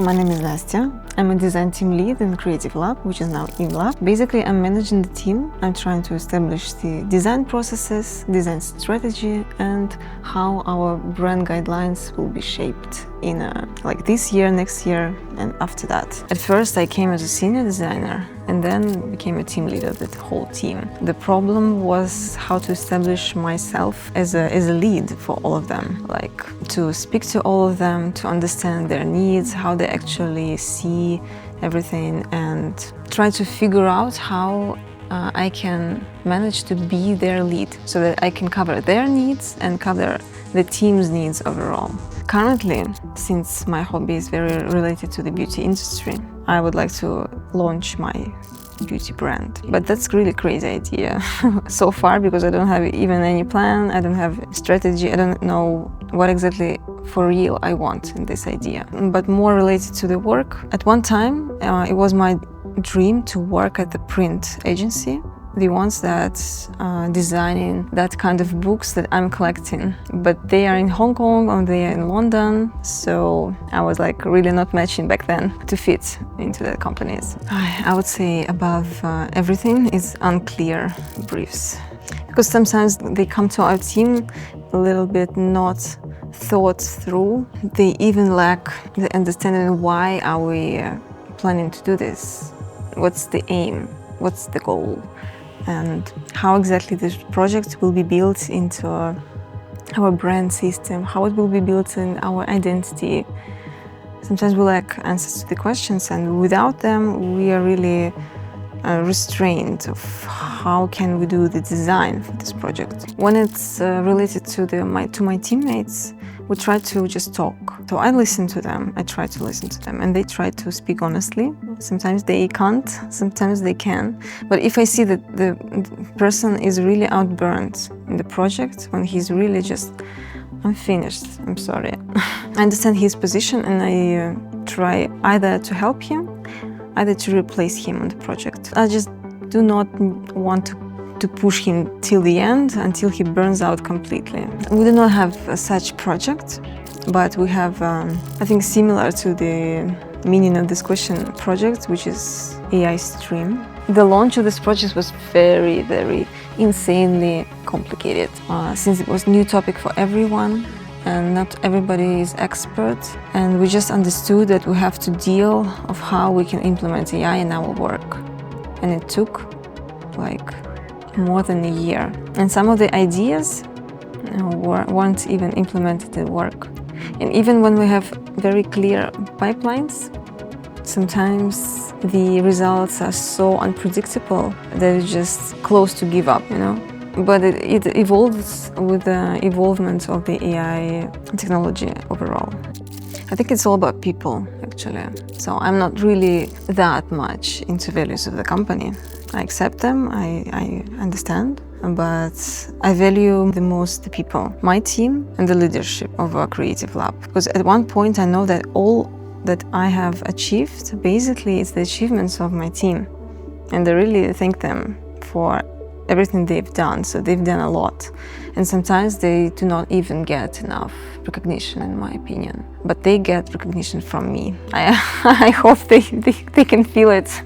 my name is Nastya. I'm a design team lead in Creative Lab, which is now inlab. Basically, I'm managing the team. I'm trying to establish the design processes, design strategy, and how our brand guidelines will be shaped in like this year, next year, and after that. At first, I came as a senior designer and then became a team leader of the whole team. The problem was how to establish myself as a lead for all of them, like to speak to all of them, to understand their needs, how they actually see everything, and try to figure out how I can manage to be their lead so that I can cover their needs and cover the team's needs overall. Currently, since my hobby is very related to the beauty industry, I would like to launch my beauty brand. But that's really crazy idea so far, because I don't have even any plan, I don't have strategy, I don't know what exactly for real I want in this idea. But more related to the work, at one time it was my dream to work at the print agency, the ones that designing that kind of books that I'm collecting. But they are in Hong Kong or they are in London, so I was like really not matching back then to fit into the companies. I would say above everything is unclear briefs. Because sometimes they come to our team a little bit not thought through. They even lack the understanding why are we planning to do this. What's the aim? What's the goal? And how exactly this project will be built into our brand system, how it will be built in our identity. Sometimes we lack answers to the questions, and without them we are really restrained of how can we do the design for this project. When it's related to my teammates, we try to just talk. So I listen to them, I try to listen to them, and they try to speak honestly. Sometimes they can't, sometimes they can. But if I see that the person is really outburned in the project, when he's really just, I'm finished, I'm sorry. I understand his position and I try either to help him, either to replace him on the project. I just do not want to push him till the end, until he burns out completely. We do not have such project, but we have, I think, similar to the meaning of this question project, which is AI stream. The launch of this project was very, very insanely complicated, since it was a new topic for everyone and not everybody is expert. And we just understood that we have to deal of how we can implement AI in our work. And it took like more than a year. And some of the ideas weren't even implemented in work. And even when we have very clear pipelines, sometimes the results are so unpredictable that it's just close to give up, you know? But it evolves with the evolvement of the AI technology overall. I think it's all about people, actually. So I'm not really that much into values of the company. I accept them, I understand, but I value the most the people, my team and the leadership of our Creative Lab. Because at one point I know that all that I have achieved, basically it's the achievements of my team. And I really thank them for everything they've done, so they've done a lot. And sometimes they do not even get enough recognition, in my opinion. But they get recognition from me. I hope they can feel it.